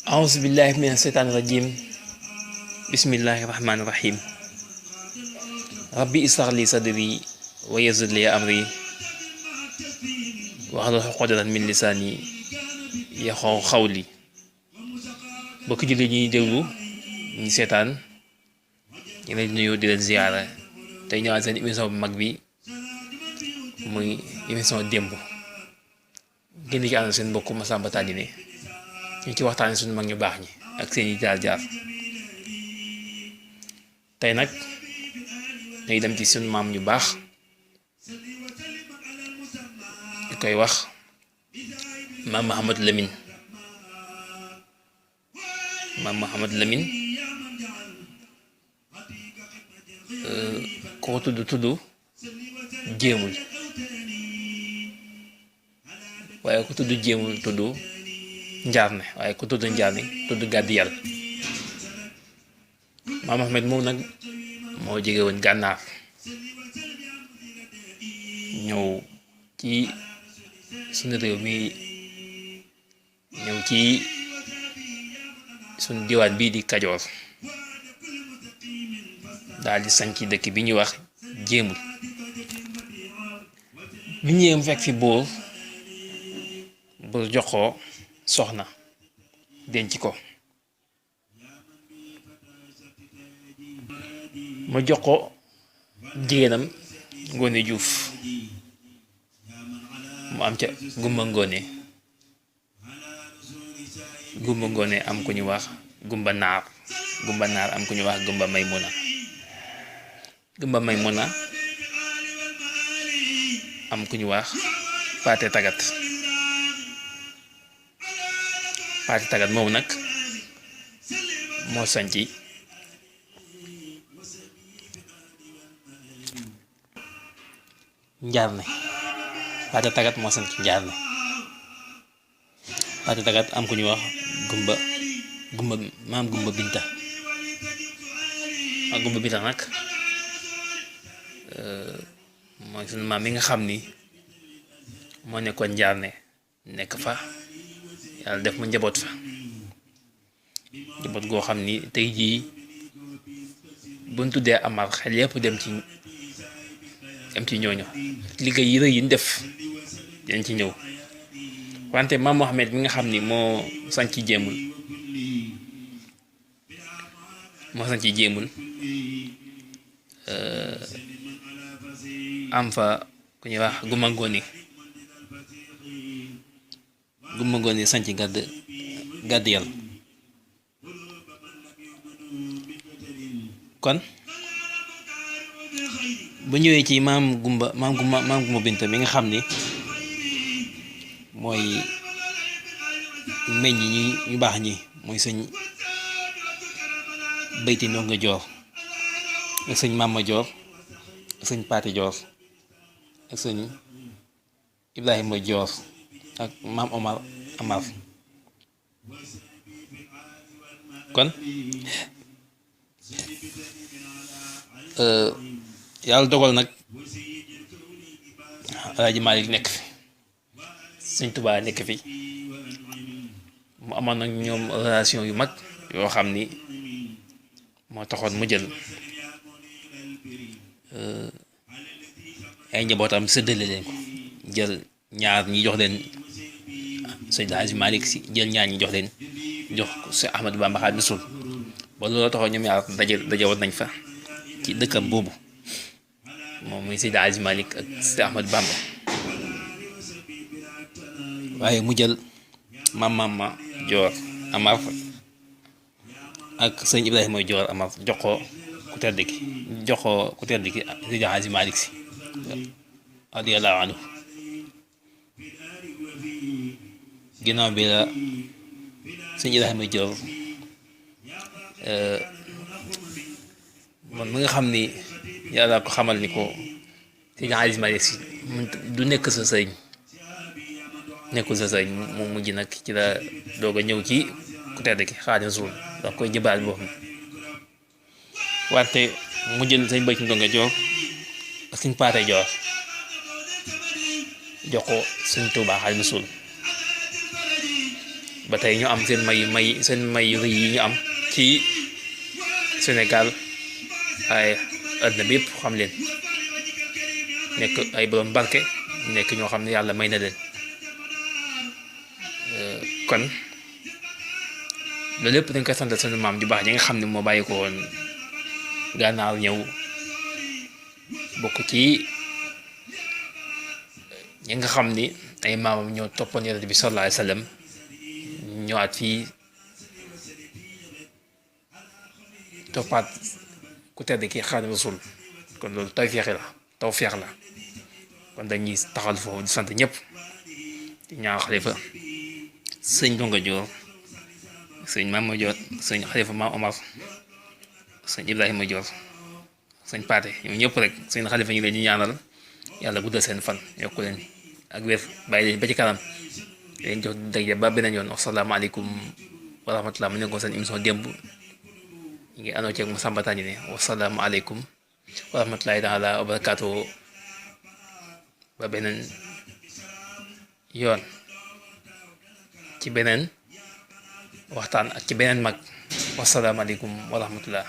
أعوذ بالله من الشيطان الرجيم بسم الله الرحمن الرحيم ربي اشرح لي صدري ويسر لي أمري واحلل عقدة من لساني يفقهوا قولي bokk jullit ñi déglu ñi seetaan ñu leen nuyu di leen ziyaara tey ñëwaat seen émission bu mag bi muy émission démb ngeen di ci ànd seen mbokk Massamba Tandine ñu ci waxtaane suñu mag ñu baax ñi ak seeni jaar-jaar tey nag dañuy dem ci suñu maam ñu baax ñu koy wax maam Mouhamadou Lamine ko tudd jéemul waaye ku tudd jéemul tudd njaarne waaye ku tudd njaarne tudd gàddi yàlla maam Ahmed moom nag moo jóge woon gànnaar ñëw ci suñu réew mi ñëw ci suñu diwaan bii di Kajoor daal di sanc dëkk bi ñuy wax jéemul bi ñëwee mu fekk fi buur jox ko soxna denc ko mu jox ko jigéenam Ngoone Juuf mu am ca Gumba Ngoone am ku ñu wax Gumba Naar am ku ñu wax Gumba Maymuna am ku ñu wax Paate Tagat moom nag moo sanci Njaarne Paate Tagat moo sanci Njaarne Paate Tagat am ku ñu wax Gumba Binta ak Gumba Binta nag mooy sunu maam mi nga xam ni moo nekkoon Njaarne nekk fa yàlla def ma njaboot fa njaboot goo xam ni tey jii buñ tuddee Amar xel yépp dem ci ñooñu liggéey yi rëy yi ñu def dañ ci ñëw wante maam Mohamed mi nga xam ni moo sanc jéemul am fa ku ñuy wax Gumba Ngoone sanc gàdd yàlla kon bu ñëwee ci maam Gumba Binta mi nga xam ni mooy meññ ñu baax ñi mooy sëñ Bayti Ndonga Joor ak sëñ Mama Joor ak sëñ Paati Joor ak sëñ Ibrahima Joor ak maam Amar kon yàlla dogal nag Alaaji Maalik nekk fi Sëñ Tuubaa nekk fi mu amoon nag ñoom relation yu mag yoo xam ni moo taxoon mu jël ay njabootam séddale leen ko jël ñaar ñi jox leen Sëñ Alaaji Maalik Si jël ñaar ñi jox si Ahmadu Bamba Xaadimu Rasuul ba loolu taxoon ñoom ñaar dajewoon nañ fa ci dëkkam boobu moom muy Seydi Hadji Malick ak Seydi Ahmad Bamba waaye mu jël Mama Joor Amar ak sëñ Ibrahima Joor Amar jox ko ku tedd ki Seydi Hadji Malick Si radiyallahu anhu ginnaaw bi la sëñ Ibrahima Joor man mi nga xam ni yàlla ko xamal ni ko Seydi Hadji Malick Si du nekk sa sëriñ nekkul sa sëriñ mu mujj nag ci la doog a ñëw ci ku tedd ki Xaadimu Rasuul ndax koy jëbaal boppam wante mu jël sëñ Bayti Ndonga Joor ak suñ paate joor jox ko suñ Tuubaa Xaadimu Rasuul ba tey ñu am seen may yu rëy yi ñu am ci Sénégal ay àddina bi yëpp xam leen nekk ay borom barke nekk ñoo xam ne yàlla may na leen kon loolu lépp dañ koy sant sunu maam ju baax ñi nga xam ne moo bàyyi ko woon gànnaar ñëw bokk ci ñi nga xam ni ay maamam ñoo toppoon Yonent bi sallallahu alayhi wa sallam ñëwaat fii toppaat ku tedd ki Xaadimu Rasuul kon loolu tawfeex la kon dañuy taxal foofu di sant ñëpp di ñaan xalifa sëñ Donga Joor sëñ Mama Joor sëñ xalifa Maam Omar sëñ Ibrahima Joor sëñ Paate ñoom ñëpp rek sëñ xalifa ñu leen di ñaanal yàlla guddal seen fan yokku leen ak wér bàyyi leen ba ci kanam leen jox daje ba beneen yoon wasalaamaaleykum wa rahmatulah mu nekkoon seen émission démb ñu ngi àndoo ceeg Massamba Tandine wasalaamaaleykum wa rahmatulahi taala wa barakaatu ba beneen yoon ci beneen waxtaan ak ci beneen mag wasalaamaaleykum wa rahmatullah